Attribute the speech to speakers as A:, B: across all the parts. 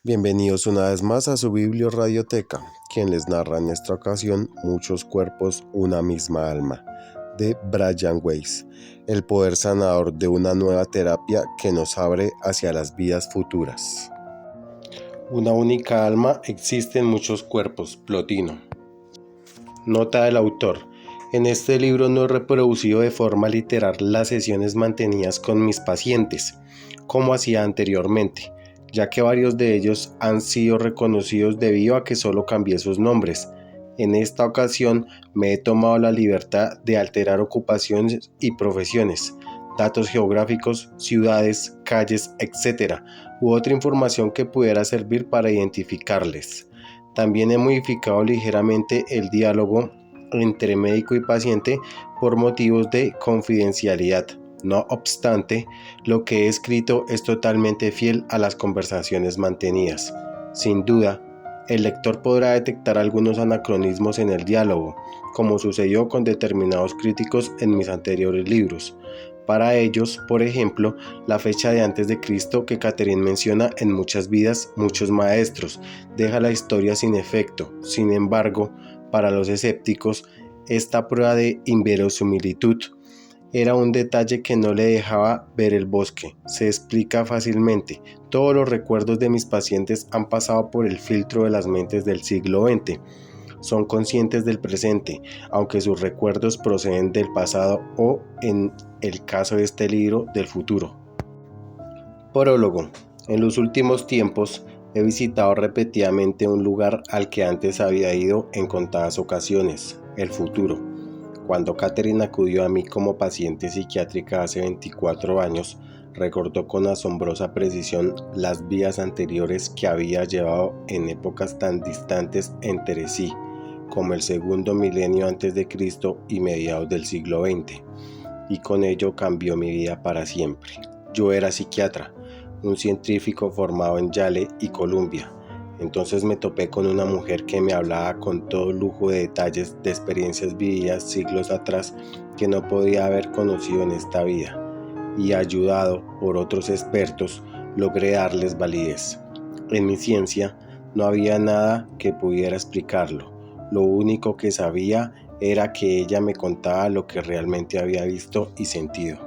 A: Bienvenidos una vez más a su Biblioradioteca, quien les narra en esta ocasión Muchos cuerpos, una misma alma, de Brian Weiss, el poder sanador de una nueva terapia que nos abre hacia las vidas futuras. Una única alma existe en muchos cuerpos, Plotino. Nota del autor. En este libro no he reproducido de forma literal las sesiones mantenidas con mis pacientes, como hacía anteriormente, ya que varios de ellos han sido reconocidos debido a que solo cambié sus nombres. En esta ocasión me he tomado la libertad de alterar ocupaciones y profesiones, datos geográficos, ciudades, calles, etc., u otra información que pudiera servir para identificarles. También he modificado ligeramente el diálogo entre médico y paciente por motivos de confidencialidad. No obstante, lo que he escrito es totalmente fiel a las conversaciones mantenidas. Sin duda, el lector podrá detectar algunos anacronismos en el diálogo, como sucedió con determinados críticos en mis anteriores libros. Para ellos, por ejemplo, la fecha de antes de Cristo que Catherine menciona en Muchas vidas, muchos maestros, deja la historia sin efecto. Sin embargo, para los escépticos, esta prueba de inverosimilitud era un detalle que no le dejaba ver el bosque. Se explica fácilmente. Todos los recuerdos de mis pacientes han pasado por el filtro de las mentes del siglo XX. Son conscientes del presente, aunque sus recuerdos proceden del pasado o, en el caso de este libro, del futuro. Prólogo. En los últimos tiempos he visitado repetidamente un lugar al que antes había ido en contadas ocasiones, el futuro. Cuando Catherine acudió a mí como paciente psiquiátrica hace 24 años, recordó con asombrosa precisión las vidas anteriores que había llevado en épocas tan distantes entre sí, como el segundo milenio antes de Cristo y mediados del siglo XX, y con ello cambió mi vida para siempre. Yo era psiquiatra, un científico formado en Yale y Columbia. Entonces me topé con una mujer que me hablaba con todo lujo de detalles de experiencias vividas siglos atrás que no podía haber conocido en esta vida, y ayudado por otros expertos logré darles validez. En mi ciencia no había nada que pudiera explicarlo. Lo único que sabía era que ella me contaba lo que realmente había visto y sentido.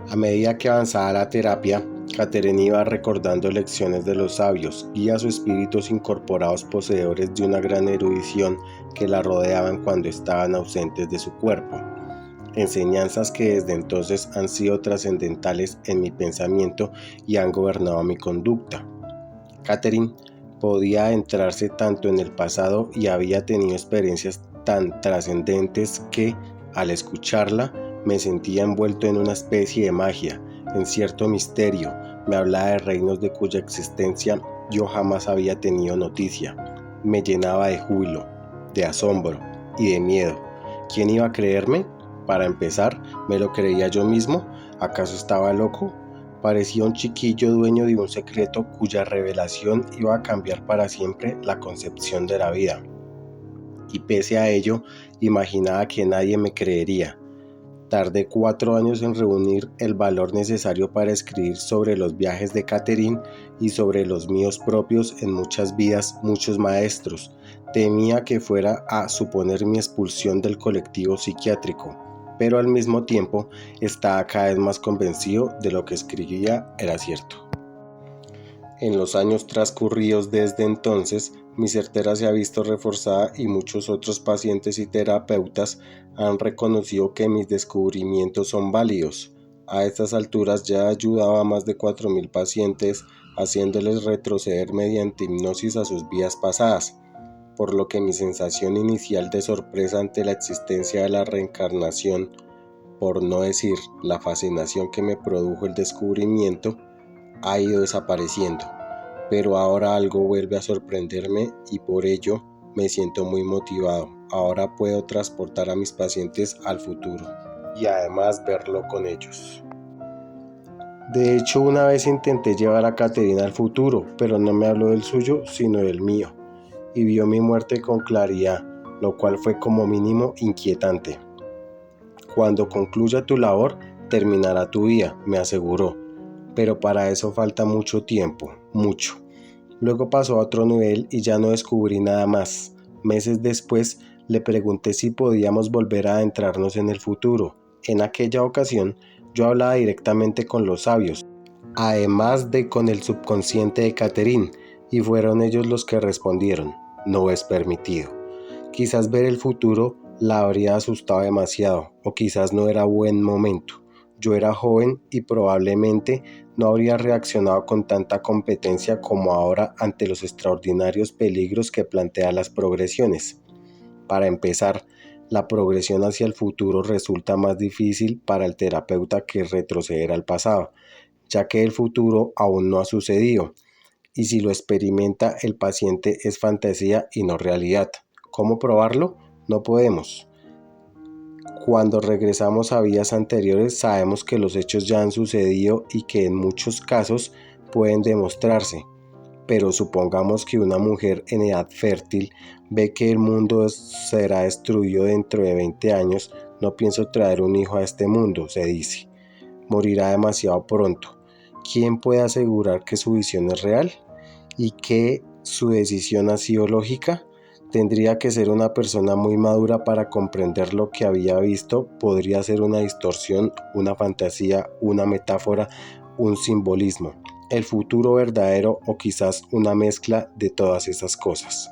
A: A medida que avanzaba la terapia, Catherine iba recordando lecciones de los sabios, guías o espíritus incorporados poseedores de una gran erudición que la rodeaban cuando estaban ausentes de su cuerpo. Enseñanzas que desde entonces han sido trascendentales en mi pensamiento y han gobernado mi conducta. Catherine podía adentrarse tanto en el pasado y había tenido experiencias tan trascendentes que, al escucharla, me sentía envuelto en una especie de magia, en cierto misterio. Me hablaba de reinos de cuya existencia yo jamás había tenido noticia. Me llenaba de júbilo, de asombro y de miedo. ¿Quién iba a creerme? Para empezar, ¿me lo creía yo mismo? ¿Acaso estaba loco? Parecía un chiquillo dueño de un secreto cuya revelación iba a cambiar para siempre la concepción de la vida. Y pese a ello, imaginaba que nadie me creería. Tardé 4 años en reunir el valor necesario para escribir sobre los viajes de Catherine y sobre los míos propios en Muchas vidas, muchos maestros. Temía que fuera a suponer mi expulsión del colectivo psiquiátrico, pero al mismo tiempo estaba cada vez más convencido de lo que escribía era cierto. En los años transcurridos desde entonces, mi certeza se ha visto reforzada y muchos otros pacientes y terapeutas han reconocido que mis descubrimientos son válidos. A estas alturas ya he ayudado a más de 4.000 pacientes, haciéndoles retroceder mediante hipnosis a sus vidas pasadas, por lo que mi sensación inicial de sorpresa ante la existencia de la reencarnación, por no decir la fascinación que me produjo el descubrimiento, ha ido desapareciendo, pero ahora algo vuelve a sorprenderme y por ello me siento muy motivado. Ahora puedo transportar a mis pacientes al futuro y además verlo con ellos. De hecho, una vez intenté llevar a Catherine al futuro, pero no me habló del suyo, sino del mío, y vio mi muerte con claridad, lo cual fue como mínimo inquietante. Cuando concluya tu labor, terminará tu vida, me aseguró. Pero para eso falta mucho tiempo, mucho. Luego pasó a otro nivel y ya no descubrí nada más. Meses después le pregunté si podíamos volver a adentrarnos en el futuro. En aquella ocasión yo hablaba directamente con los sabios, además de con el subconsciente de Catherine, y fueron ellos los que respondieron: no es permitido. Quizás ver el futuro la habría asustado demasiado, o quizás no era buen momento. Yo era joven y probablemente no habría reaccionado con tanta competencia como ahora ante los extraordinarios peligros que plantean las progresiones. Para empezar, la progresión hacia el futuro resulta más difícil para el terapeuta que retroceder al pasado, ya que el futuro aún no ha sucedido, y si lo experimenta el paciente es fantasía y no realidad. ¿Cómo probarlo? No podemos. Cuando regresamos a vidas anteriores sabemos que los hechos ya han sucedido y que en muchos casos pueden demostrarse. Pero supongamos que una mujer en edad fértil ve que el mundo será destruido dentro de 20 años. No pienso traer un hijo a este mundo, se dice. Morirá demasiado pronto. ¿Quién puede asegurar que su visión es real y que su decisión ha sido lógica? Tendría que ser una persona muy madura para comprender lo que había visto. Podría ser una distorsión, una fantasía, una metáfora, un simbolismo, el futuro verdadero o quizás una mezcla de todas esas cosas.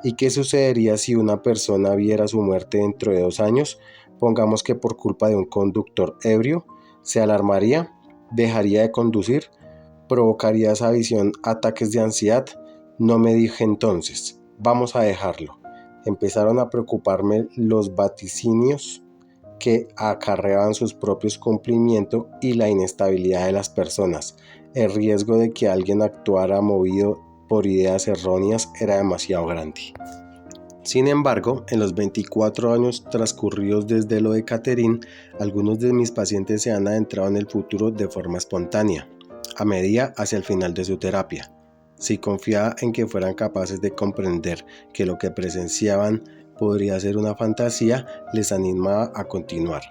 A: ¿Y qué sucedería si una persona viera su muerte dentro de 2 años? Pongamos que por culpa de un conductor ebrio. ¿Se alarmaría? ¿Dejaría de conducir? ¿Provocaría esa visión ataques de ansiedad? No me dije entonces, vamos a dejarlo. Empezaron a preocuparme los vaticinios que acarreaban sus propios cumplimientos y la inestabilidad de las personas. El riesgo de que alguien actuara movido por ideas erróneas era demasiado grande. Sin embargo, en los 24 años transcurridos desde lo de Catherine, algunos de mis pacientes se han adentrado en el futuro de forma espontánea, a medida hacia el final de su terapia. Si confiaba en que fueran capaces de comprender que lo que presenciaban podría ser una fantasía, les animaba a continuar.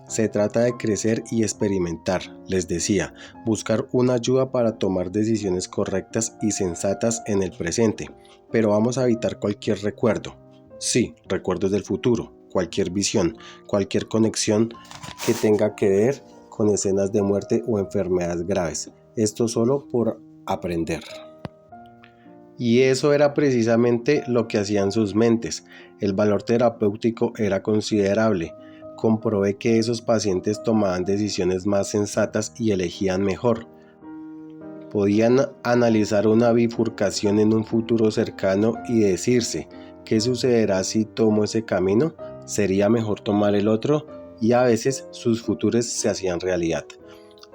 A: Se trata de crecer y experimentar, les decía, buscar una ayuda para tomar decisiones correctas y sensatas en el presente, pero vamos a evitar cualquier recuerdo. Sí, recuerdos del futuro, cualquier visión, cualquier conexión que tenga que ver con escenas de muerte o enfermedades graves. Esto solo por aprender. Y eso era precisamente lo que hacían sus mentes. El valor terapéutico era considerable. Comprobé que esos pacientes tomaban decisiones más sensatas y elegían mejor. Podían analizar una bifurcación en un futuro cercano y decirse: ¿qué sucederá si tomo ese camino? ¿Sería mejor tomar el otro? Y a veces sus futuros se hacían realidad.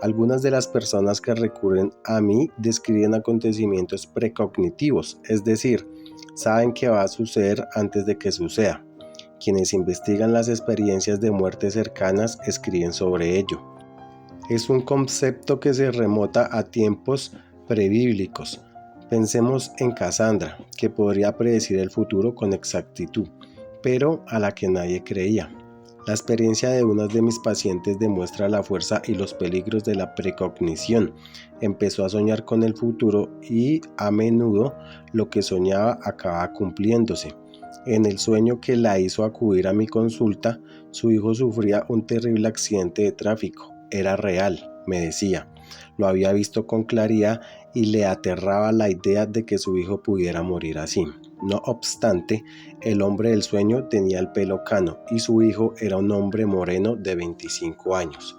A: Algunas de las personas que recurren a mí describen acontecimientos precognitivos, es decir, saben que va a suceder antes de que suceda. Quienes investigan las experiencias de muerte cercanas escriben sobre ello. Es un concepto que se remota a tiempos prebíblicos. Pensemos en Casandra, que podría predecir el futuro con exactitud, pero a la que nadie creía. La experiencia de uno de mis pacientes demuestra la fuerza y los peligros de la precognición. Empezó a soñar con el futuro y a menudo lo que soñaba acababa cumpliéndose. En el sueño que la hizo acudir a mi consulta, su hijo sufría un terrible accidente de tráfico. Era real, me decía. Lo había visto con claridad y le aterraba la idea de que su hijo pudiera morir así. No obstante, el hombre del sueño tenía el pelo cano y su hijo era un hombre moreno de 25 años.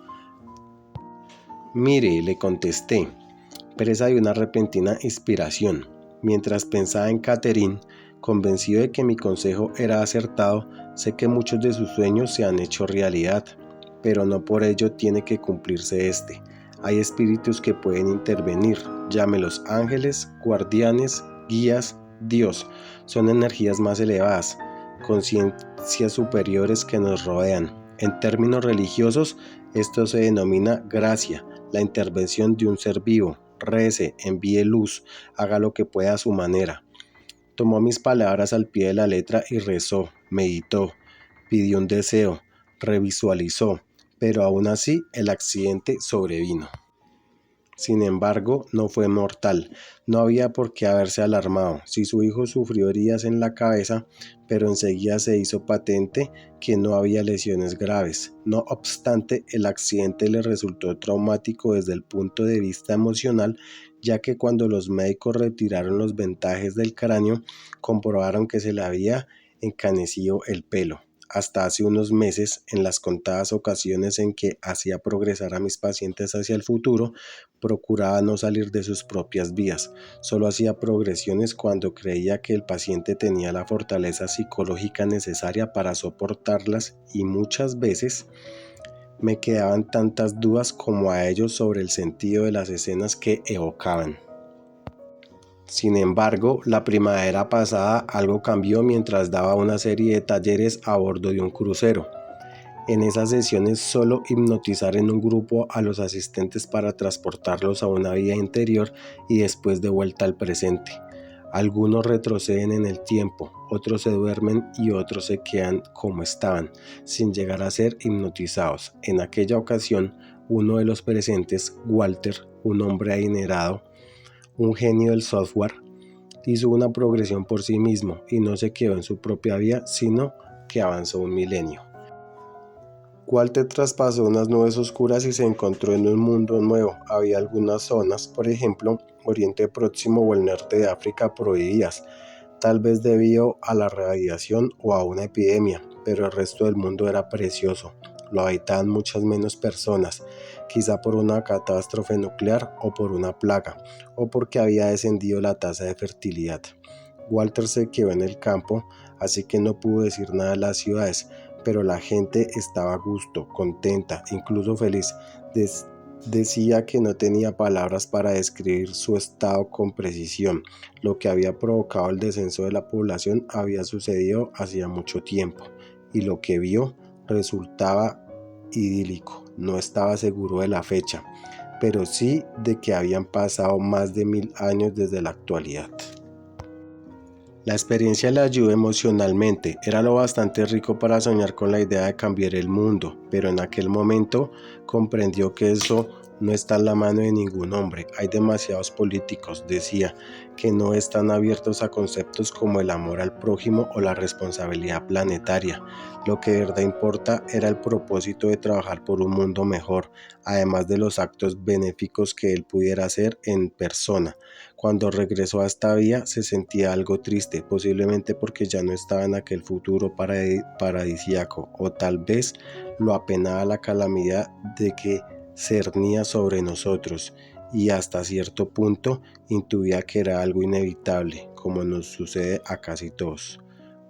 A: Mire, le contesté, presa de una repentina inspiración. Mientras pensaba en Catherine, convencido de que mi consejo era acertado, sé que muchos de sus sueños se han hecho realidad, pero no por ello tiene que cumplirse este. Hay espíritus que pueden intervenir, llámelos ángeles, guardianes, guías, Dios. Son energías más elevadas, conciencias superiores que nos rodean. En términos religiosos, esto se denomina gracia, la intervención de un ser vivo. Rece, envíe luz, haga lo que pueda a su manera. Tomó mis palabras al pie de la letra y rezó, meditó, pidió un deseo, revisualizó, pero aún así el accidente sobrevino. Sin embargo, no fue mortal. No había por qué haberse alarmado si su hijo sufrió heridas en la cabeza, pero enseguida se hizo patente que no había lesiones graves. No obstante, el accidente le resultó traumático desde el punto de vista emocional, ya que cuando los médicos retiraron los vendajes del cráneo, comprobaron que se le había encanecido el pelo. Hasta hace unos meses, en las contadas ocasiones en que hacía progresar a mis pacientes hacia el futuro, procuraba no salir de sus propias vías. Solo hacía progresiones cuando creía que el paciente tenía la fortaleza psicológica necesaria para soportarlas, y muchas veces me quedaban tantas dudas como a ellos sobre el sentido de las escenas que evocaban. Sin embargo, la primavera pasada algo cambió mientras daba una serie de talleres a bordo de un crucero. En esas sesiones solo hipnotizar en un grupo a los asistentes para transportarlos a una vida interior y después de vuelta al presente. Algunos retroceden en el tiempo, otros se duermen y otros se quedan como estaban, sin llegar a ser hipnotizados. En aquella ocasión, uno de los presentes, Walter, un hombre adinerado, un genio del software, hizo una progresión por sí mismo y no se quedó en su propia vía, sino que avanzó un milenio. Walter traspasó unas nubes oscuras y se encontró en un mundo nuevo. Había algunas zonas, por ejemplo, Oriente Próximo o el norte de África, prohibidas, tal vez debido a la radiación o a una epidemia, pero el resto del mundo era precioso. Lo habitaban muchas menos personas, quizá por una catástrofe nuclear o por una plaga, o porque había descendido la tasa de fertilidad. Walter se quedó en el campo, así que no pudo decir nada de las ciudades, pero la gente estaba a gusto, contenta, incluso feliz. Decía que no tenía palabras para describir su estado con precisión. Lo que había provocado el descenso de la población había sucedido hacía mucho tiempo, y lo que vio resultaba idílico. No estaba seguro de la fecha, pero sí de que habían pasado más de 1000 años desde la actualidad. La experiencia le ayudó emocionalmente. Era lo bastante rico para soñar con la idea de cambiar el mundo, pero en aquel momento comprendió que eso no está en la mano de ningún hombre. Hay demasiados políticos, decía, que no están abiertos a conceptos como el amor al prójimo o la responsabilidad planetaria. Lo que de verdad importa era el propósito de trabajar por un mundo mejor, además de los actos benéficos que él pudiera hacer en persona. Cuando regresó a esta vía se sentía algo triste, posiblemente porque ya no estaba en aquel futuro paradisíaco, o tal vez lo apenaba la calamidad de que cernía sobre nosotros, y hasta cierto punto intuía que era algo inevitable, como nos sucede a casi todos.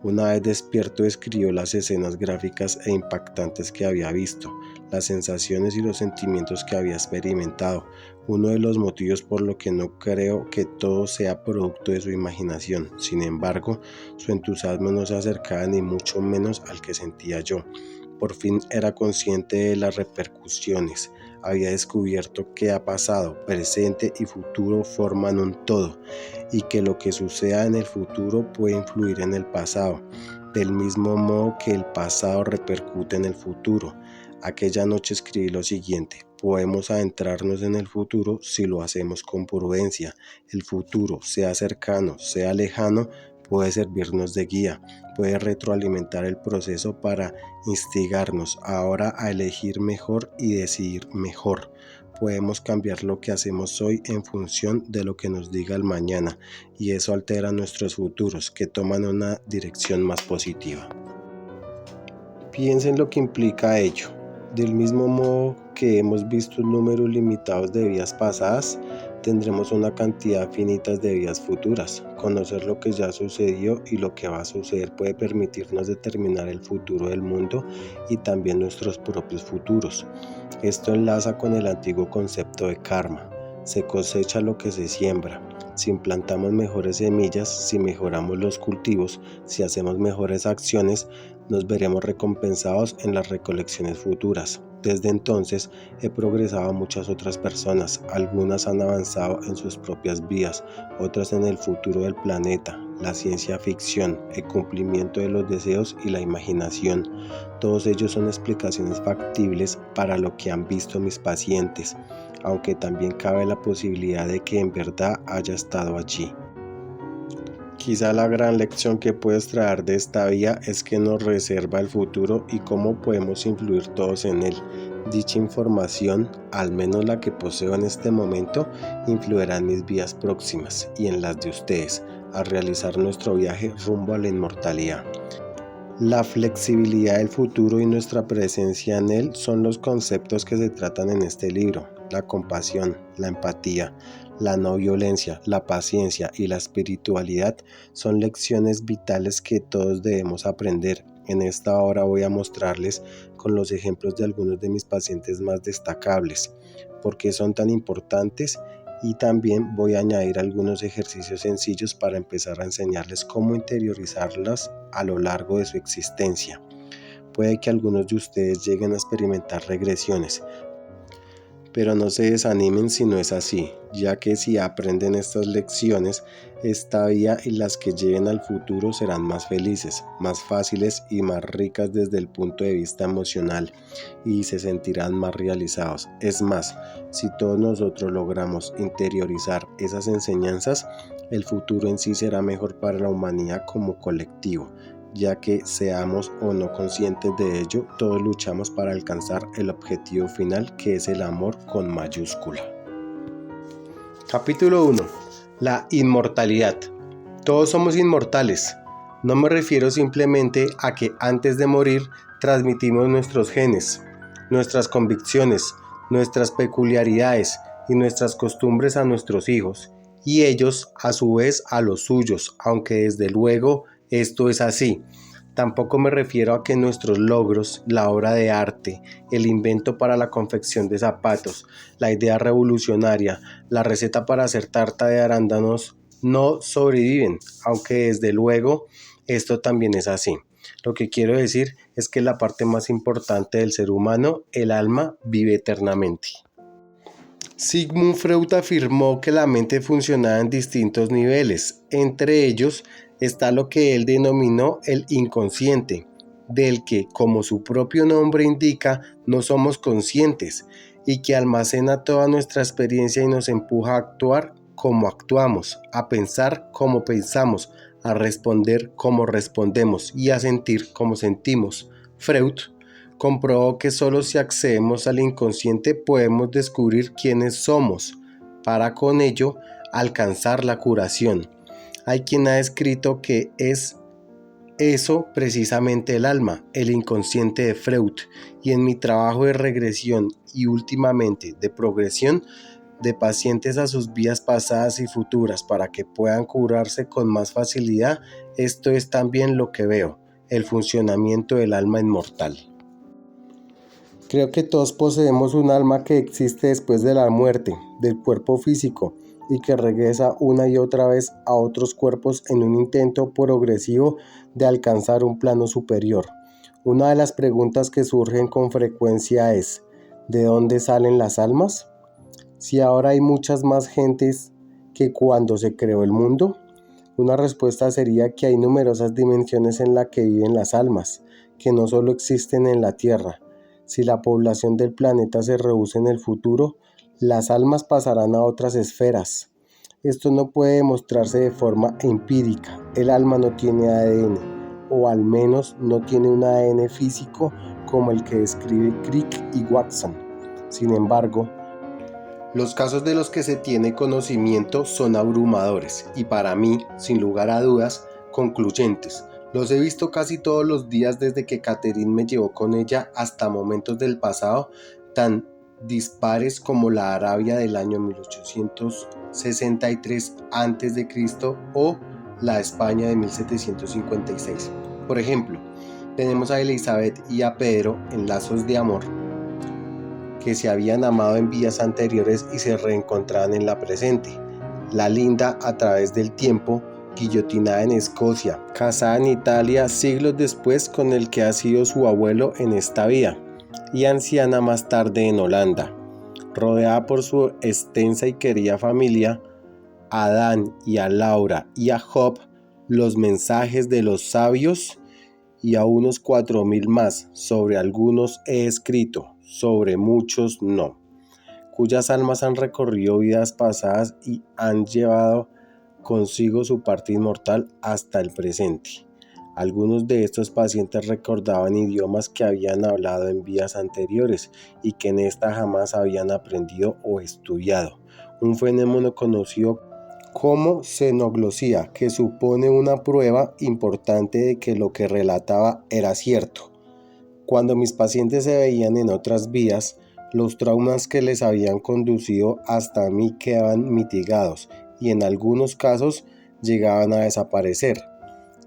A: Una vez despierto describió las escenas gráficas e impactantes que había visto, las sensaciones y los sentimientos que había experimentado. Uno de los motivos por lo que no creo que todo sea producto de su imaginación. Sin embargo, su entusiasmo no se acercaba ni mucho menos al que sentía yo. Por fin era consciente de las repercusiones. Había descubierto que pasado, presente y futuro forman un todo, y que lo que suceda en el futuro puede influir en el pasado, del mismo modo que el pasado repercute en el futuro. Aquella noche escribí lo siguiente: podemos adentrarnos en el futuro si lo hacemos con prudencia. El futuro, sea cercano, sea lejano, puede servirnos de guía, puede retroalimentar el proceso para instigarnos ahora a elegir mejor y decidir mejor. Podemos cambiar lo que hacemos hoy en función de lo que nos diga el mañana, y eso altera nuestros futuros, que toman una dirección más positiva. Piensen lo que implica ello. Del mismo modo que hemos visto números limitados de vidas pasadas, tendremos una cantidad finita de vidas futuras. Conocer lo que ya sucedió y lo que va a suceder puede permitirnos determinar el futuro del mundo y también nuestros propios futuros. Esto enlaza con el antiguo concepto de karma. Se cosecha lo que se siembra. Si implantamos mejores semillas, si mejoramos los cultivos, si hacemos mejores acciones, nos veremos recompensados en las recolecciones futuras. Desde entonces he progresado a muchas otras personas. Algunas han avanzado en sus propias vías, otras en el futuro del planeta, la ciencia ficción, el cumplimiento de los deseos y la imaginación. Todos ellos son explicaciones factibles para lo que han visto mis pacientes. aunque también cabe la posibilidad de que en verdad haya estado allí. Quizá la gran lección que puedes traer de esta vía es que nos reserva el futuro y cómo podemos influir todos en él. Dicha información, al menos la que poseo en este momento, influirá en mis vidas próximas y en las de ustedes, al realizar nuestro viaje rumbo a la inmortalidad. La flexibilidad del futuro y nuestra presencia en él son los conceptos que se tratan en este libro. La compasión, la empatía, la no violencia, la paciencia y la espiritualidad son lecciones vitales que todos debemos aprender. En esta hora voy a mostrarles con los ejemplos de algunos de mis pacientes más destacables, por qué son tan importantes, y también voy a añadir algunos ejercicios sencillos para empezar a enseñarles cómo interiorizarlas a lo largo de su existencia. Puede que algunos de ustedes lleguen a experimentar regresiones, pero no se desanimen si no es así, ya que si aprenden estas lecciones, esta vida y las que lleven al futuro serán más felices, más fáciles y más ricas desde el punto de vista emocional, y se sentirán más realizados. Es más, si todos nosotros logramos interiorizar esas enseñanzas, el futuro en sí será mejor para la humanidad como colectivo, ya que seamos o no conscientes de ello, todos luchamos para alcanzar el objetivo final, que es el amor con mayúscula. Capítulo 1. La inmortalidad. Todos somos inmortales. No me refiero simplemente a que antes de morir transmitimos nuestros genes, nuestras convicciones, nuestras peculiaridades y nuestras costumbres a nuestros hijos, y ellos a su vez a los suyos, aunque desde luego esto es así. Tampoco me refiero a que nuestros logros, la obra de arte, el invento para la confección de zapatos, la idea revolucionaria, la receta para hacer tarta de arándanos no sobreviven, aunque desde luego esto también es así. Lo que quiero decir es que la parte más importante del ser humano, el alma, vive eternamente. Sigmund Freud afirmó que la mente funcionaba en distintos niveles. Entre ellos está lo que él denominó el inconsciente, del que, como su propio nombre indica, no somos conscientes, y que almacena toda nuestra experiencia y nos empuja a actuar como actuamos, a pensar como pensamos, a responder como respondemos y a sentir como sentimos. Freud comprobó que solo si accedemos al inconsciente podemos descubrir quiénes somos, para con ello alcanzar la curación. Hay quien ha escrito que es eso precisamente el alma, el inconsciente de Freud, y en mi trabajo de regresión y últimamente de progresión de pacientes a sus vidas pasadas y futuras para que puedan curarse con más facilidad, esto es también lo que veo, el funcionamiento del alma inmortal. Creo que todos poseemos un alma que existe después de la muerte del cuerpo físico y que regresa una y otra vez a otros cuerpos en un intento progresivo de alcanzar un plano superior. Una de las preguntas que surgen con frecuencia es: ¿de dónde salen las almas? Si ahora hay muchas más gentes que cuando se creó el mundo, una respuesta sería que hay numerosas dimensiones en las que viven las almas, que no solo existen en la Tierra. Si la población del planeta se reduce en el futuro, las almas pasarán a otras esferas. Esto no puede demostrarse de forma empírica. El alma no tiene ADN, o al menos no tiene un ADN físico como el que describe Crick y Watson. Sin embargo, los casos de los que se tiene conocimiento son abrumadores y para mí, sin lugar a dudas, concluyentes. Los he visto casi todos los días desde que Catherine me llevó con ella hasta momentos del pasado tan dispares como la Arabia del año 1863 a.C. o la España de 1756. Por ejemplo, tenemos a Elizabeth y a Pedro en lazos de amor, que se habían amado en vidas anteriores y se reencontraban en la presente. La Linda a través del tiempo, guillotinada en Escocia, casada en Italia siglos después con el que ha sido su abuelo en esta vida, y anciana más tarde en Holanda. Rodeada por su extensa y querida familia, a Adán y a Laura y a Job, los mensajes de los sabios, y a unos 4.000 más. Sobre algunos he escrito, sobre muchos no. cuyas almas han recorrido vidas pasadas y han llevado consigo su parte inmortal hasta el presente. Algunos de estos pacientes recordaban idiomas que habían hablado en vidas anteriores y que en esta jamás habían aprendido o estudiado, un fenómeno conocido como xenoglosía, que supone una prueba importante de que lo que relataba era cierto. Cuando mis pacientes se veían en otras vidas, los traumas que les habían conducido hasta mí quedaban mitigados y en algunos casos llegaban a desaparecer.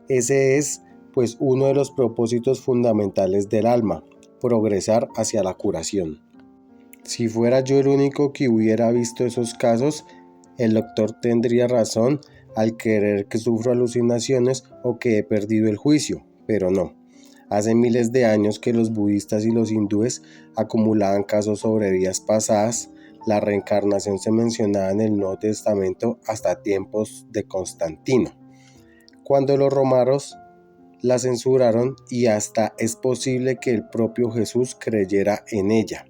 A: Ese es, pues, uno de los propósitos fundamentales del alma, progresar hacia la curación. Si fuera yo el único que hubiera visto esos casos, el doctor tendría razón al creer que sufro alucinaciones o que he perdido el juicio, pero no. Hace miles de años que los budistas y los hindúes acumulaban casos sobre vidas pasadas. La reencarnación se mencionaba en el Nuevo Testamento hasta tiempos de Constantino, cuando los romanos la censuraron, y hasta es posible que el propio Jesús creyera en ella,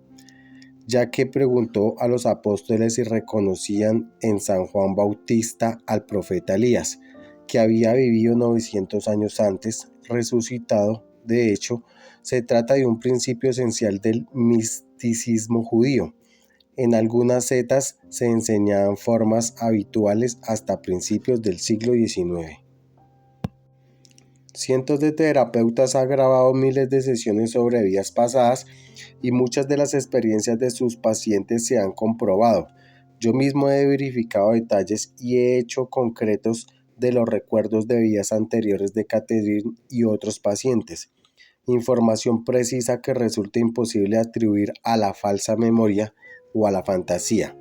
A: ya que preguntó a los apóstoles si reconocían en San Juan Bautista al profeta Elías, que había vivido 900 años antes, resucitado. De hecho, se trata de un principio esencial del misticismo judío. En algunas sectas se enseñaban formas habituales hasta principios del siglo XIX. Cientos de terapeutas han grabado miles de sesiones sobre vidas pasadas y muchas de las experiencias de sus pacientes se han comprobado. Yo mismo he verificado detalles y he hecho concretos de los recuerdos de vidas anteriores de Catherine y otros pacientes. Información precisa que resulta imposible atribuir a la falsa memoria o a la fantasía.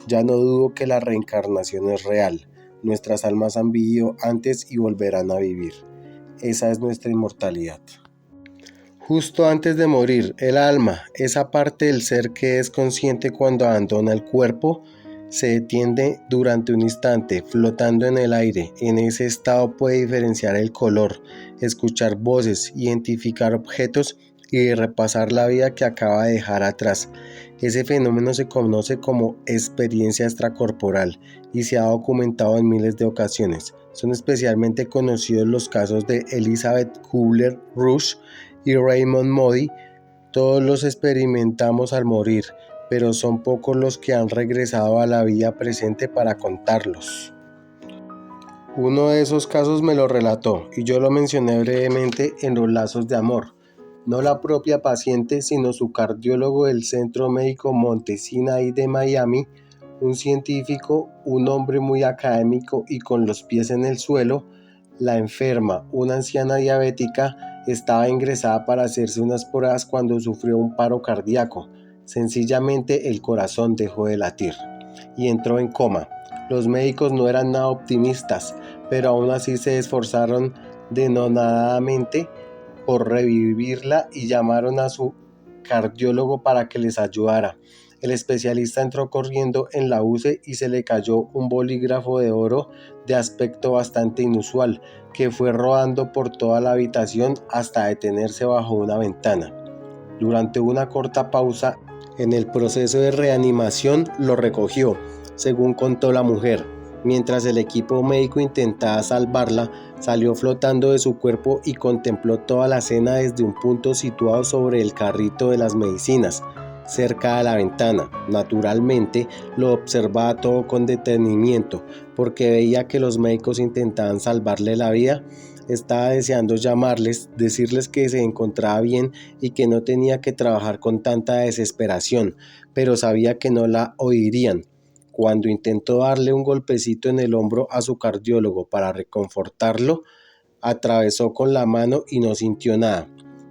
A: Ya no dudo que la reencarnación es real. Nuestras almas han vivido antes y volverán a vivir. Esa es nuestra inmortalidad. Justo antes de morir, el alma, esa parte del ser que es consciente cuando abandona el cuerpo, se detiene durante un instante, flotando en el aire. En ese estado puede diferenciar el color, escuchar voces, identificar objetos y repasar la vida que acaba de dejar atrás. Ese fenómeno se conoce como experiencia extracorporal y se ha documentado en miles de ocasiones. Son especialmente conocidos los casos de Elizabeth Kubler-Ross y Raymond Moody. Todos los experimentamos al morir, pero son pocos los que han regresado a la vida presente para contarlos. Uno de esos casos me lo relató y yo lo mencioné brevemente en Los Lazos de Amor. No la propia paciente, sino su cardiólogo del Centro Médico Monte Sinai de Miami, un científico, un hombre muy académico y con los pies en el suelo. La enferma, una anciana diabética, estaba ingresada para hacerse unas pruebas cuando sufrió un paro cardíaco. Sencillamente el corazón dejó de latir y entró en coma. Los médicos no eran nada optimistas, pero aún así se esforzaron denodadamente por revivirla y llamaron a su cardiólogo para que les ayudara. El especialista entró corriendo en la UCI y se le cayó un bolígrafo de oro de aspecto bastante inusual, que fue rodando por toda la habitación hasta detenerse bajo una ventana. Durante una corta pausa en el proceso de reanimación lo recogió, según contó la mujer. Mientras el equipo médico intentaba salvarla, salió flotando de su cuerpo y contempló toda la escena desde un punto situado sobre el carrito de las medicinas, cerca de la ventana. Naturalmente, lo observaba todo con detenimiento, porque veía que los médicos intentaban salvarle la vida. Estaba deseando llamarles, decirles que se encontraba bien y que no tenía que trabajar con tanta desesperación, pero sabía que no la oirían. Cuando intentó darle un golpecito en el hombro a su cardiólogo para reconfortarlo, atravesó con la mano y no sintió nada.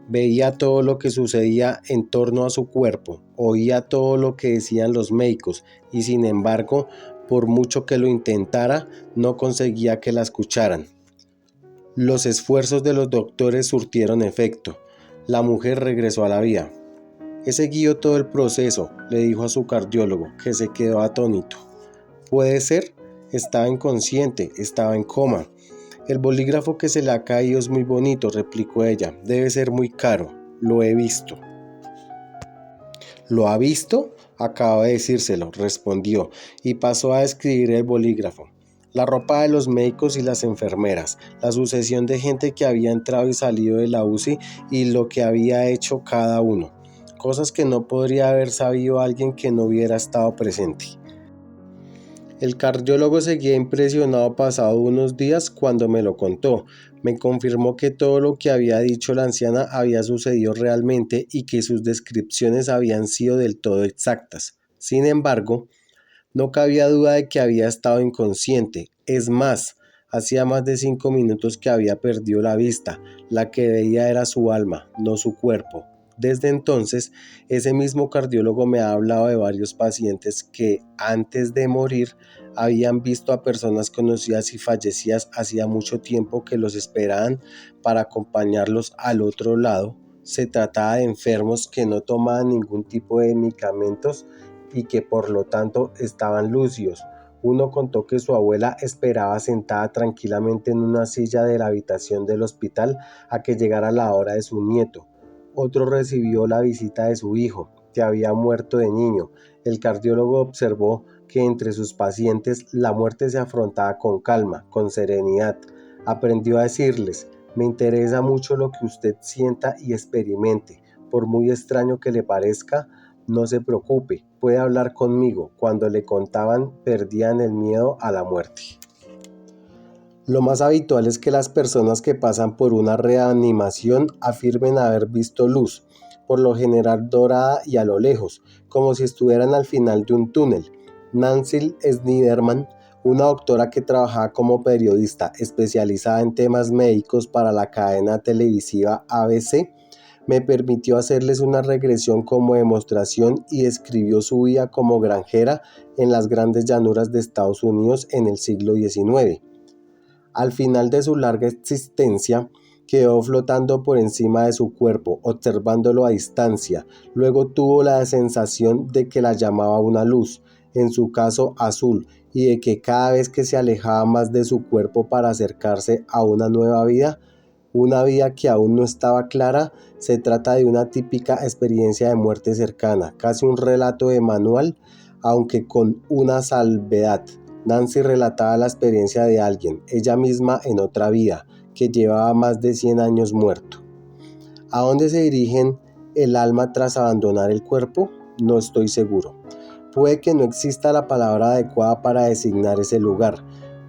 A: Veía todo lo que sucedía en torno a su cuerpo, oía todo lo que decían los médicos y, sin embargo, por mucho que lo intentara, no conseguía que la escucharan. Los esfuerzos de los doctores surtieron efecto. La mujer regresó a la vida. He seguido todo el proceso, le dijo a su cardiólogo, que se quedó atónito. ¿Puede ser? Estaba inconsciente, estaba en coma. El bolígrafo que se le ha caído es muy bonito, replicó ella. Debe ser muy caro. Lo he visto. ¿Lo ha visto? Acabo de decírselo, respondió, y pasó a describir el bolígrafo. La ropa de los médicos y las enfermeras, la sucesión de gente que había entrado y salido de la UCI y lo que había hecho cada uno. Cosas que no podría haber sabido alguien que no hubiera estado presente. El cardiólogo seguía impresionado pasado unos días cuando me lo contó. Me confirmó que todo lo que había dicho la anciana había sucedido realmente y que sus descripciones habían sido del todo exactas. Sin embargo, no cabía duda de que había estado inconsciente. Es más, hacía más de 5 minutos que había perdido la vista. La que veía era su alma, no su cuerpo. Desde entonces, ese mismo cardiólogo me ha hablado de varios pacientes que, antes de morir, habían visto a personas conocidas y fallecidas hacía mucho tiempo que los esperaban para acompañarlos al otro lado. Se trataba de enfermos que no tomaban ningún tipo de medicamentos y que por lo tanto estaban lúcidos. Uno contó que su abuela esperaba sentada tranquilamente en una silla de la habitación del hospital a que llegara la hora de su nieto. Otro recibió la visita de su hijo, que había muerto de niño. El cardiólogo observó que entre sus pacientes la muerte se afrontaba con calma, con serenidad. Aprendió a decirles: me interesa mucho lo que usted sienta y experimente. Por muy extraño que le parezca, no se preocupe, puede hablar conmigo. Cuando le contaban, perdían el miedo a la muerte. Lo más habitual es que las personas que pasan por una reanimación afirmen haber visto luz, por lo general dorada y a lo lejos, como si estuvieran al final de un túnel. Nancy Sniderman, una doctora que trabajaba como periodista especializada en temas médicos para la cadena televisiva ABC, me permitió hacerles una regresión como demostración y describió su vida como granjera en las grandes llanuras de Estados Unidos en el siglo XIX. Al final de su larga existencia, quedó flotando por encima de su cuerpo, observándolo a distancia. Luego tuvo la sensación de que la llamaba una luz, en su caso azul, y de que cada vez que se alejaba más de su cuerpo para acercarse a una nueva vida, una vida que aún no estaba clara, se trata de una típica experiencia de muerte cercana, casi un relato de manual, aunque con una salvedad. Nancy relataba la experiencia de alguien, ella misma en otra vida, que llevaba más de 100 años muerto. ¿A dónde se dirigen el alma tras abandonar el cuerpo? No estoy seguro. Puede que no exista la palabra adecuada para designar ese lugar.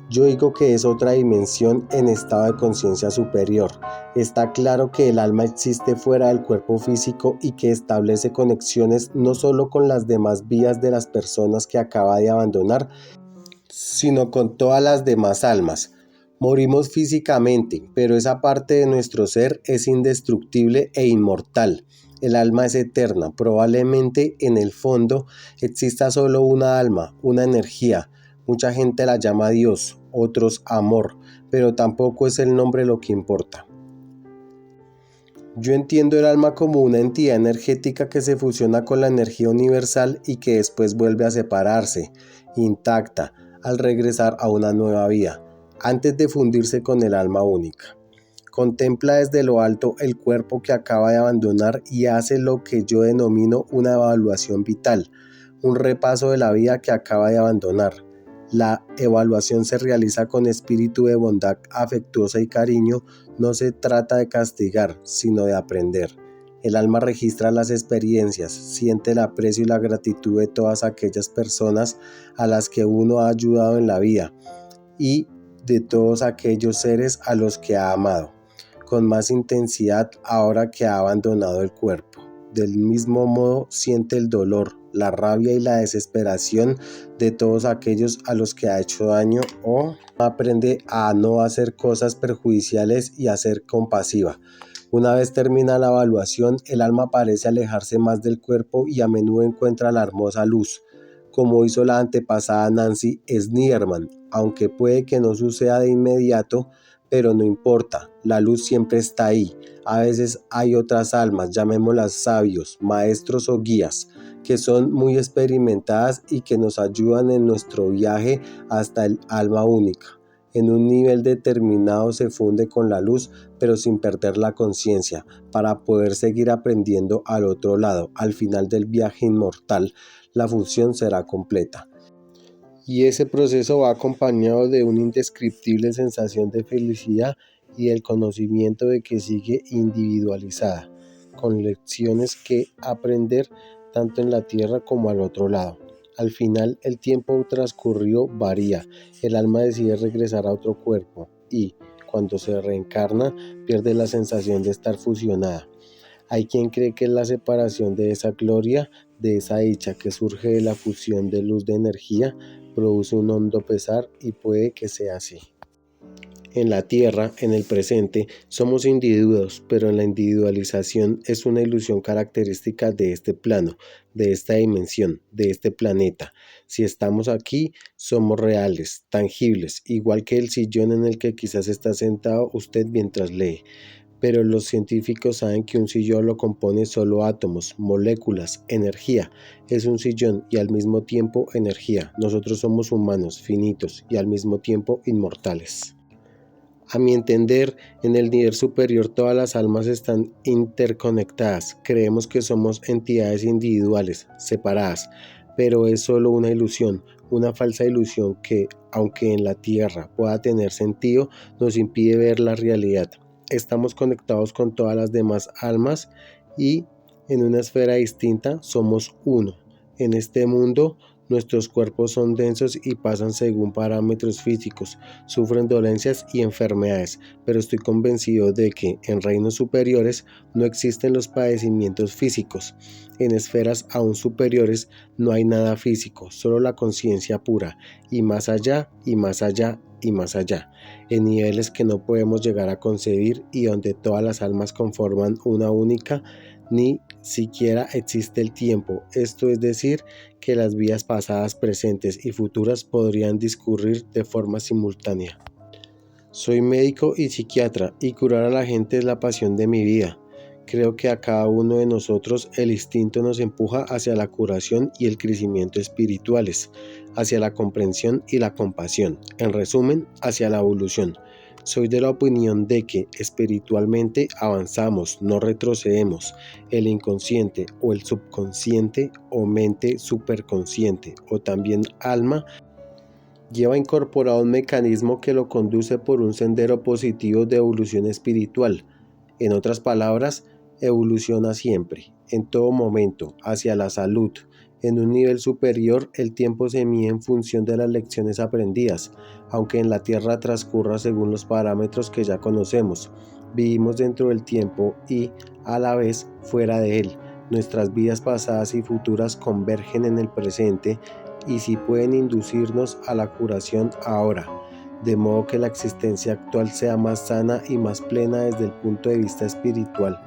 A: Yo digo que es otra dimensión en estado de conciencia superior. Está claro que el alma existe fuera del cuerpo físico y que establece conexiones no solo con las demás vidas de las personas que acaba de abandonar, sino con todas las demás almas. Morimos físicamente, pero esa parte de nuestro ser es indestructible e inmortal. El alma es eterna. Probablemente en el fondo exista solo una alma, una energía. Mucha gente la llama Dios, otros amor, pero tampoco es el nombre lo que importa. Yo entiendo el alma como una entidad energética que se fusiona con la energía universal y que después vuelve a separarse, intacta, al regresar a una nueva vida, antes de fundirse con el alma única. Contempla desde lo alto el cuerpo que acaba de abandonar y hace lo que yo denomino una evaluación vital, un repaso de la vida que acaba de abandonar. La evaluación se realiza con espíritu de bondad afectuosa y cariño. No se trata de castigar, sino de aprender. El alma registra las experiencias, siente el aprecio y la gratitud de todas aquellas personas a las que uno ha ayudado en la vida y de todos aquellos seres a los que ha amado, con más intensidad ahora que ha abandonado el cuerpo. Del mismo modo siente el dolor, la rabia y la desesperación de todos aquellos a los que ha hecho daño, o aprende a no hacer cosas perjudiciales y a ser compasiva. Una vez termina la evaluación, el alma parece alejarse más del cuerpo y a menudo encuentra la hermosa luz, como hizo la antepasada Nancy Sniderman, aunque puede que no suceda de inmediato, pero no importa, la luz siempre está ahí. A veces hay otras almas, llamémoslas sabios, maestros o guías, que son muy experimentadas y que nos ayudan en nuestro viaje hasta el alma única. En un nivel determinado se funde con la luz, pero sin perder la conciencia, para poder seguir aprendiendo al otro lado. Al final del viaje inmortal, la fusión será completa. Y ese proceso va acompañado de una indescriptible sensación de felicidad y del conocimiento de que sigue individualizada, con lecciones que aprender tanto en la tierra como al otro lado. Al final, el tiempo transcurrido varía, el alma decide regresar a otro cuerpo y, cuando se reencarna, pierde la sensación de estar fusionada. Hay quien cree que la separación de esa gloria, de esa dicha que surge de la fusión de luz de energía, produce un hondo pesar y puede que sea así. En la Tierra, en el presente, somos individuos, pero en la individualización es una ilusión característica de este plano, de esta dimensión, de este planeta. Si estamos aquí, somos reales, tangibles, igual que el sillón en el que quizás está sentado usted mientras lee. Pero los científicos saben que un sillón lo compone solo átomos, moléculas, energía. Es un sillón y al mismo tiempo energía. Nosotros somos humanos, finitos y al mismo tiempo inmortales. A mi entender, en el nivel superior todas las almas están interconectadas. Creemos que somos entidades individuales, separadas, pero es solo una ilusión, una falsa ilusión que, aunque en la Tierra pueda tener sentido, nos impide ver la realidad. Estamos conectados con todas las demás almas y en una esfera distinta somos uno. En este mundo, nuestros cuerpos son densos y pasan según parámetros físicos, sufren dolencias y enfermedades, pero estoy convencido de que en reinos superiores no existen los padecimientos físicos. En esferas aún superiores no hay nada físico, solo la conciencia pura, y más allá, y más allá, y más allá, en niveles que no podemos llegar a concebir y donde todas las almas conforman una única, ni siquiera existe el tiempo, esto es decir, que las vidas pasadas, presentes y futuras podrían discurrir de forma simultánea. Soy médico y psiquiatra y curar a la gente es la pasión de mi vida. Creo que a cada uno de nosotros el instinto nos empuja hacia la curación y el crecimiento espirituales, hacia la comprensión y la compasión, en resumen, hacia la evolución. Soy de la opinión de que espiritualmente avanzamos, no retrocedemos. El inconsciente o el subconsciente o mente superconsciente o también alma lleva incorporado un mecanismo que lo conduce por un sendero positivo de evolución espiritual. En otras palabras, evoluciona siempre, en todo momento, hacia la salud. En un nivel superior, el tiempo se mide en función de las lecciones aprendidas, aunque en la Tierra transcurra según los parámetros que ya conocemos. Vivimos dentro del tiempo y, a la vez, fuera de él. Nuestras vidas pasadas y futuras convergen en el presente y sí pueden inducirnos a la curación ahora, de modo que la existencia actual sea más sana y más plena desde el punto de vista espiritual.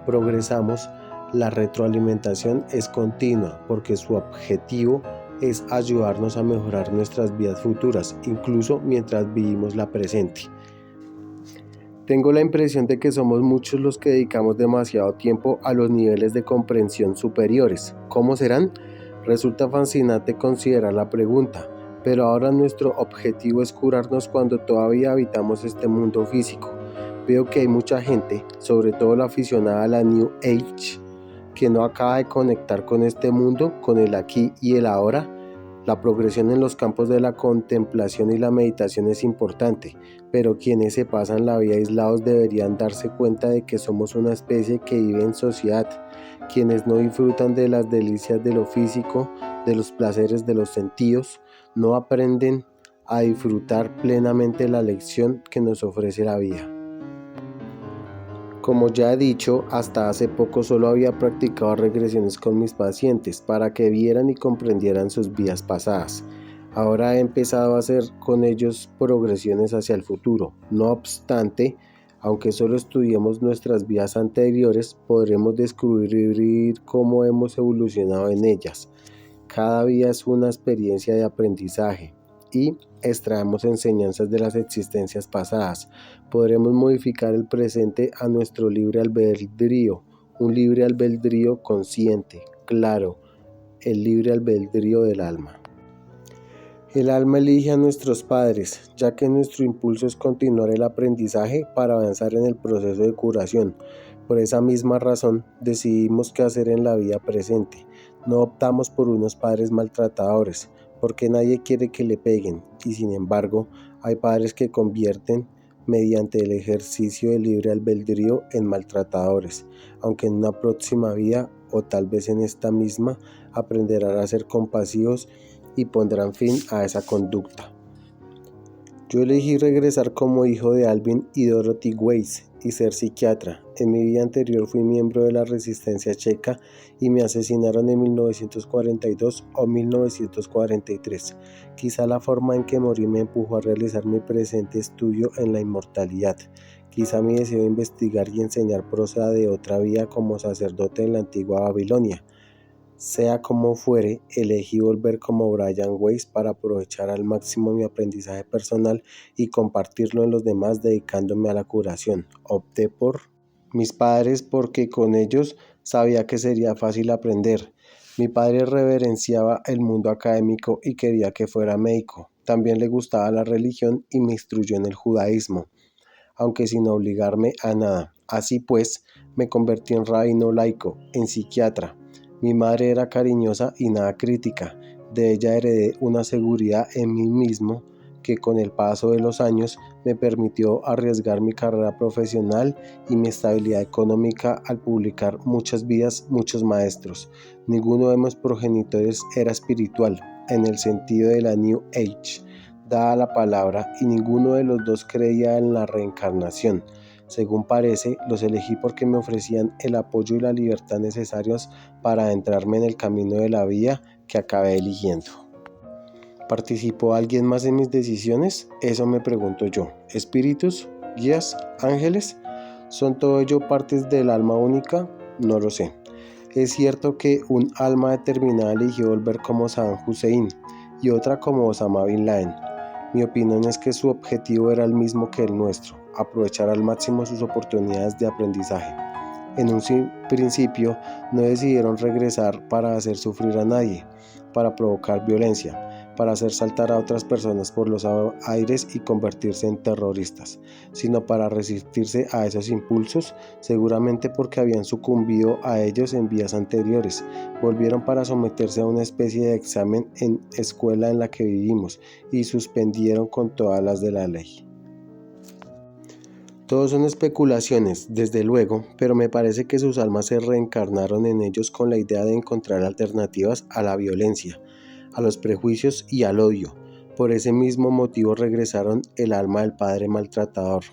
A: Progresamos, la retroalimentación es continua porque su objetivo es ayudarnos a mejorar nuestras vidas futuras, incluso mientras vivimos la presente. Tengo la impresión de que somos muchos los que dedicamos demasiado tiempo a los niveles de comprensión superiores. ¿Cómo serán? Resulta fascinante considerar la pregunta, pero ahora nuestro objetivo es curarnos cuando todavía habitamos este mundo físico. Veo que hay mucha gente, sobre todo la aficionada a la New Age, que no acaba de conectar con este mundo, con el aquí y el ahora. La progresión en los campos de la contemplación y la meditación es importante, pero quienes se pasan la vida aislados deberían darse cuenta de que somos una especie que vive en sociedad. Quienes no disfrutan de las delicias de lo físico, de los placeres de los sentidos, no aprenden a disfrutar plenamente la lección que nos ofrece la vida. Como ya he dicho, hasta hace poco solo había practicado regresiones con mis pacientes para que vieran y comprendieran sus vidas pasadas. Ahora he empezado a hacer con ellos progresiones hacia el futuro. No obstante, aunque solo estudiemos nuestras vidas anteriores, podremos descubrir cómo hemos evolucionado en ellas. Cada vida es una experiencia de aprendizaje y extraemos enseñanzas de las existencias pasadas. Podremos modificar el presente a nuestro libre albedrío, un libre albedrío consciente, claro, el libre albedrío del alma. El alma elige a nuestros padres, ya que nuestro impulso es continuar el aprendizaje para avanzar en el proceso de curación. Por esa misma razón, decidimos qué hacer en la vida presente. No optamos por unos padres maltratadores, porque nadie quiere que le peguen, y sin embargo, hay padres que convierten, mediante el ejercicio del libre albedrío, en maltratadores, aunque en una próxima vida, o tal vez en esta misma, aprenderán a ser compasivos y pondrán fin a esa conducta. Yo elegí regresar como hijo de Alvin y Dorothy Weiss y ser psiquiatra. En mi vida anterior fui miembro de la resistencia checa y me asesinaron en 1942 o 1943. Quizá la forma en que morí me empujó a realizar mi presente estudio en la inmortalidad. Quizá mi deseo de investigar y enseñar prosa de otra vida como sacerdote en la antigua Babilonia. Sea como fuere, elegí volver como Brian Weiss para aprovechar al máximo mi aprendizaje personal y compartirlo en los demás dedicándome a la curación. Opté por mis padres porque con ellos sabía que sería fácil aprender. Mi padre reverenciaba el mundo académico y quería que fuera médico. También le gustaba la religión y me instruyó en el judaísmo, aunque sin obligarme a nada. Así pues, me convertí en rabino laico, en psiquiatra. Mi madre era cariñosa y nada crítica. De ella heredé una seguridad en mí mismo que con el paso de los años me permitió arriesgar mi carrera profesional y mi estabilidad económica al publicar muchas vidas, muchos maestros. Ninguno de mis progenitores era espiritual, en el sentido de la New Age, dada la palabra, y ninguno de los dos creía en la reencarnación. Según parece, los elegí porque me ofrecían el apoyo y la libertad necesarios para adentrarme en el camino de la vida que acabé eligiendo. ¿Participó alguien más en mis decisiones? Eso me pregunto yo. ¿Espíritus? ¿Guías? ¿Ángeles? ¿Son todo ello partes del alma única? No lo sé. Es cierto que un alma determinada eligió volver como Saddam Hussein y otra como Osama Bin Laden. Mi opinión es que su objetivo era el mismo que el nuestro: aprovechar al máximo sus oportunidades de aprendizaje. En un principio no decidieron regresar para hacer sufrir a nadie, para provocar violencia, para hacer saltar a otras personas por los aires y convertirse en terroristas, sino para resistirse a esos impulsos, seguramente porque habían sucumbido a ellos en vidas anteriores. Volvieron para someterse a una especie de examen en escuela en la que vivimos y suspendieron con todas las de la ley. Todos son especulaciones, desde luego, pero me parece que sus almas se reencarnaron en ellos con la idea de encontrar alternativas a la violencia, a los prejuicios y al odio. Por ese mismo motivo regresaron el alma del padre maltratador,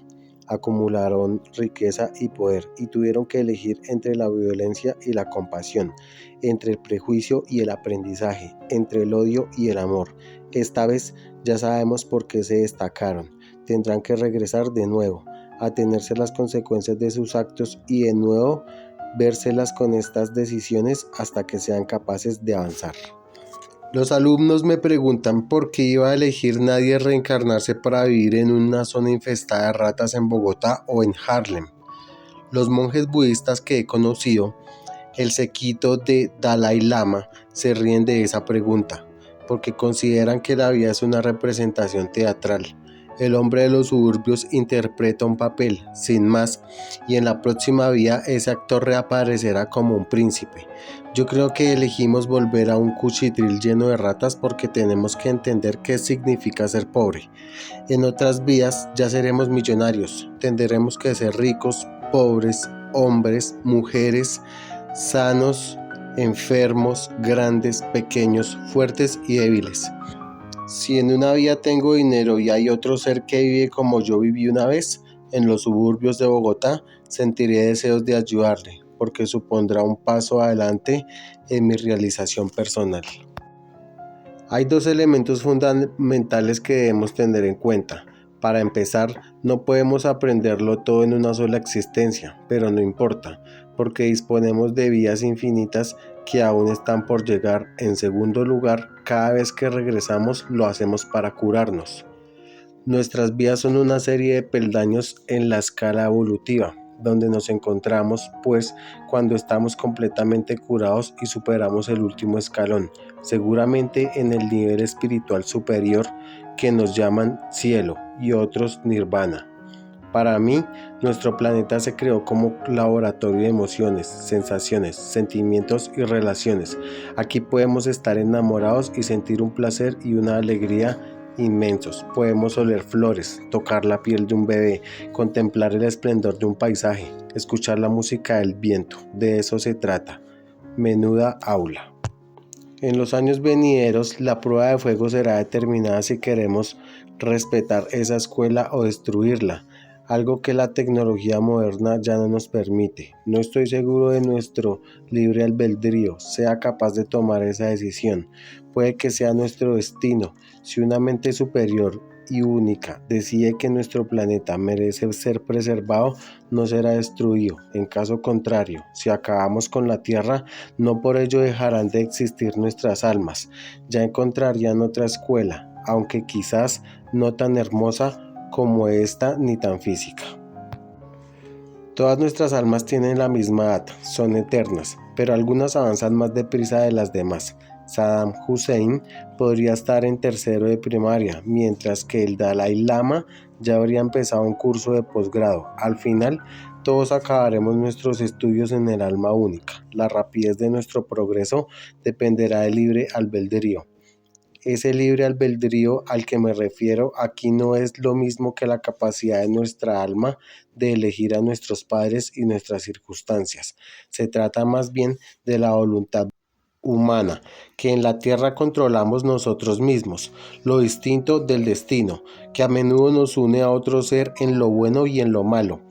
A: acumularon riqueza y poder y tuvieron que elegir entre la violencia y la compasión, entre el prejuicio y el aprendizaje, entre el odio y el amor. Esta vez ya sabemos por qué se destacaron. Tendrán que regresar de nuevo, atenerse a las consecuencias de sus actos y de nuevo vérselas con estas decisiones hasta que sean capaces de avanzar. Los alumnos me preguntan por qué iba a elegir nadie reencarnarse para vivir en una zona infestada de ratas en Bogotá o en Harlem. Los monjes budistas que he conocido, el séquito de Dalai Lama, se ríen de esa pregunta, porque consideran que la vida es una representación teatral. El hombre de los suburbios interpreta un papel, sin más, y en la próxima vida ese actor reaparecerá como un príncipe. Yo creo que elegimos volver a un cuchitril lleno de ratas porque tenemos que entender qué significa ser pobre. En otras vidas ya seremos millonarios, tendremos que ser ricos, pobres, hombres, mujeres, sanos, enfermos, grandes, pequeños, fuertes y débiles. Si en una vida tengo dinero y hay otro ser que vive como yo viví una vez, en los suburbios de Bogotá, sentiré deseos de ayudarle, porque supondrá un paso adelante en mi realización personal. Hay dos elementos fundamentales que debemos tener en cuenta. Para empezar, no podemos aprenderlo todo en una sola existencia, pero no importa, porque disponemos de vidas infinitas que aún están por llegar. En segundo lugar, cada vez que regresamos lo hacemos para curarnos. Nuestras vidas son una serie de peldaños en la escala evolutiva, donde nos encontramos, pues, cuando estamos completamente curados y superamos el último escalón, seguramente en el nivel espiritual superior que nos llaman cielo y otros nirvana. Para mí, nuestro planeta se creó como laboratorio de emociones, sensaciones, sentimientos y relaciones. Aquí podemos estar enamorados y sentir un placer y una alegría inmensos. Podemos oler flores, tocar la piel de un bebé, contemplar el esplendor de un paisaje, escuchar la música del viento. De eso se trata. Menuda aula. En los años venideros, la prueba de fuego será determinada si queremos respetar esa escuela o destruirla, algo que la tecnología moderna ya no nos permite. No estoy seguro de nuestro libre albedrío sea capaz de tomar esa decisión. Puede que sea nuestro destino. Si una mente superior y única decide que nuestro planeta merece ser preservado, no será destruido. En caso contrario, si acabamos con la Tierra, no por ello dejarán de existir nuestras almas. Ya encontrarían otra escuela, aunque quizás no tan hermosa como esta ni tan física. Todas nuestras almas tienen la misma edad, son eternas, pero algunas avanzan más deprisa de las demás. Saddam Hussein podría estar en tercero de primaria, mientras que el Dalai Lama ya habría empezado un curso de posgrado. Al final, todos acabaremos nuestros estudios en el alma única. La rapidez de nuestro progreso dependerá del libre albedrío. Ese libre albedrío al que me refiero aquí no es lo mismo que la capacidad de nuestra alma de elegir a nuestros padres y nuestras circunstancias. Se trata más bien de la voluntad humana, que en la tierra controlamos nosotros mismos, lo distinto del destino, que a menudo nos une a otro ser en lo bueno y en lo malo.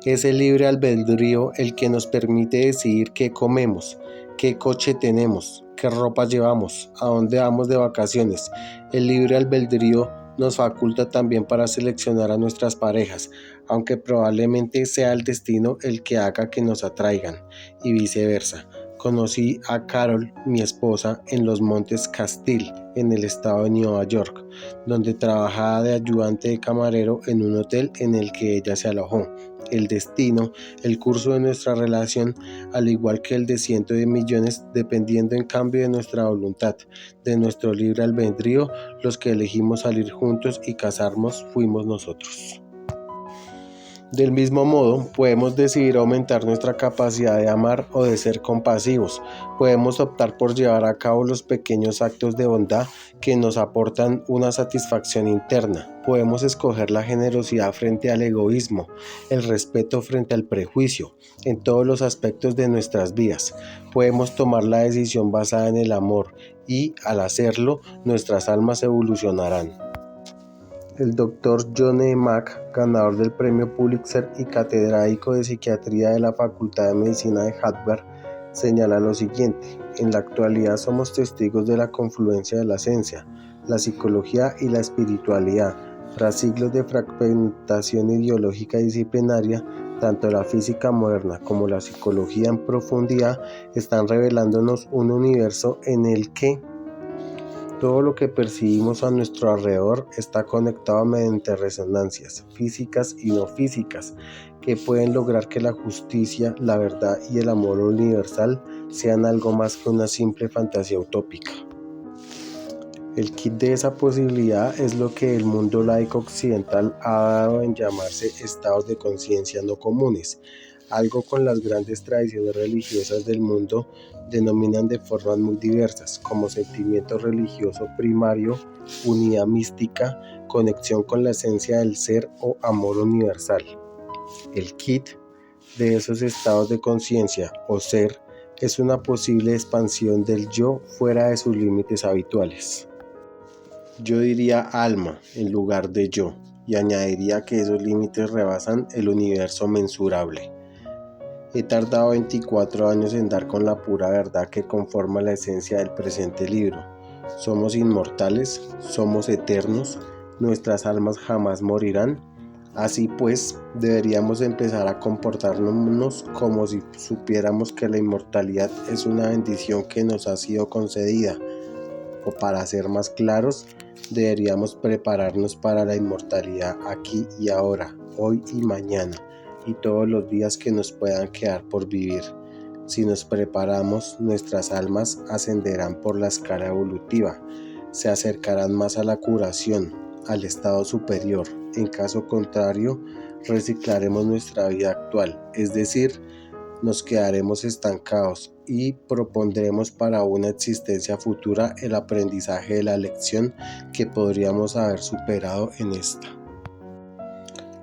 A: Es el libre albedrío el que nos permite decidir qué comemos, qué coche tenemos, qué ropa llevamos, a dónde vamos de vacaciones. El libre albedrío nos faculta también para seleccionar a nuestras parejas, aunque probablemente sea el destino el que haga que nos atraigan, y viceversa. Conocí a Carol, mi esposa, en los Montes Castile, en el estado de Nueva York, donde trabajaba de ayudante de camarero en un hotel en el que ella se alojó. El destino, el curso de nuestra relación, al igual que el de cientos de millones, dependiendo en cambio de nuestra voluntad, de nuestro libre albedrío, los que elegimos salir juntos y casarnos fuimos nosotros. Del mismo modo, podemos decidir aumentar nuestra capacidad de amar o de ser compasivos. Podemos optar por llevar a cabo los pequeños actos de bondad que nos aportan una satisfacción interna. Podemos escoger la generosidad frente al egoísmo, el respeto frente al prejuicio, en todos los aspectos de nuestras vidas. Podemos tomar la decisión basada en el amor y, al hacerlo, nuestras almas evolucionarán. El Dr. John E. Mack, ganador del Premio Pulitzer y catedrático de Psiquiatría de la Facultad de Medicina de Harvard, señala lo siguiente: en la actualidad somos testigos de la confluencia de la ciencia, la psicología y la espiritualidad. Tras siglos de fragmentación ideológica y disciplinaria, tanto la física moderna como la psicología en profundidad están revelándonos un universo en el que todo lo que percibimos a nuestro alrededor está conectado mediante resonancias físicas y no físicas que pueden lograr que la justicia, la verdad y el amor universal sean algo más que una simple fantasía utópica. El kit de esa posibilidad es lo que el mundo laico occidental ha dado en llamarse estados de conciencia no comunes, algo con las grandes tradiciones religiosas del mundo denominan de formas muy diversas, como sentimiento religioso primario, unidad mística, conexión con la esencia del ser o amor universal. El kit de esos estados de conciencia o ser es una posible expansión del yo fuera de sus límites habituales. Yo diría alma en lugar de yo, y añadiría que esos límites rebasan el universo mensurable. He tardado 24 años en dar con la pura verdad que conforma la esencia del presente libro. Somos inmortales, somos eternos, nuestras almas jamás morirán. Así pues, deberíamos empezar a comportarnos como si supiéramos que la inmortalidad es una bendición que nos ha sido concedida. O para ser más claros, deberíamos prepararnos para la inmortalidad aquí y ahora, hoy y mañana, y todos los días que nos puedan quedar por vivir. Si nos preparamos, nuestras almas ascenderán por la escala evolutiva, se acercarán más a la curación, al estado superior. En caso contrario, reciclaremos nuestra vida actual, es decir, nos quedaremos estancados y propondremos para una existencia futura el aprendizaje de la lección que podríamos haber superado en esta.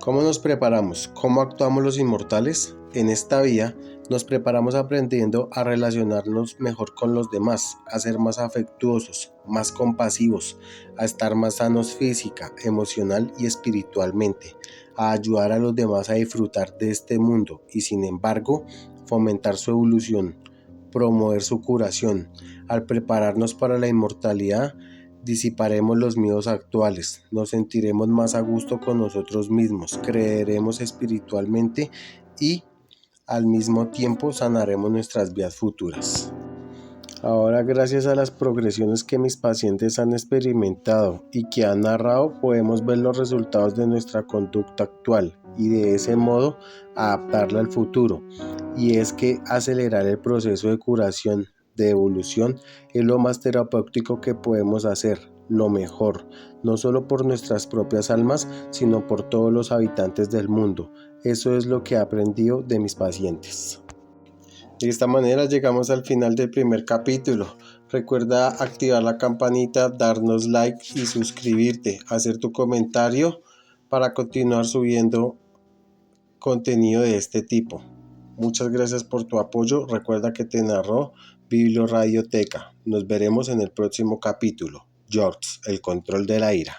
A: ¿Cómo nos preparamos? ¿Cómo actuamos los inmortales? En esta vía nos preparamos aprendiendo a relacionarnos mejor con los demás, a ser más afectuosos, más compasivos, a estar más sanos física, emocional y espiritualmente, a ayudar a los demás a disfrutar de este mundo y sin embargo fomentar su evolución, promover su curación. Al prepararnos para la inmortalidad, disiparemos los miedos actuales, nos sentiremos más a gusto con nosotros mismos, creeremos espiritualmente y al mismo tiempo sanaremos nuestras vidas futuras. Ahora, gracias a las progresiones que mis pacientes han experimentado y que han narrado, podemos ver los resultados de nuestra conducta actual y de ese modo adaptarla al futuro. Y es que acelerar el proceso de curación, de evolución, es lo más terapéutico que podemos hacer, lo mejor, no solo por nuestras propias almas, sino por todos los habitantes del mundo. Eso es lo que he aprendido de mis pacientes. De esta manera llegamos al final del primer capítulo. Recuerda activar la campanita, darnos like y suscribirte, hacer tu comentario para continuar subiendo contenido de este tipo. Muchas gracias por tu apoyo. Recuerda que te narró Biblioradioteca. Nos veremos en el próximo capítulo. George, el control de la ira.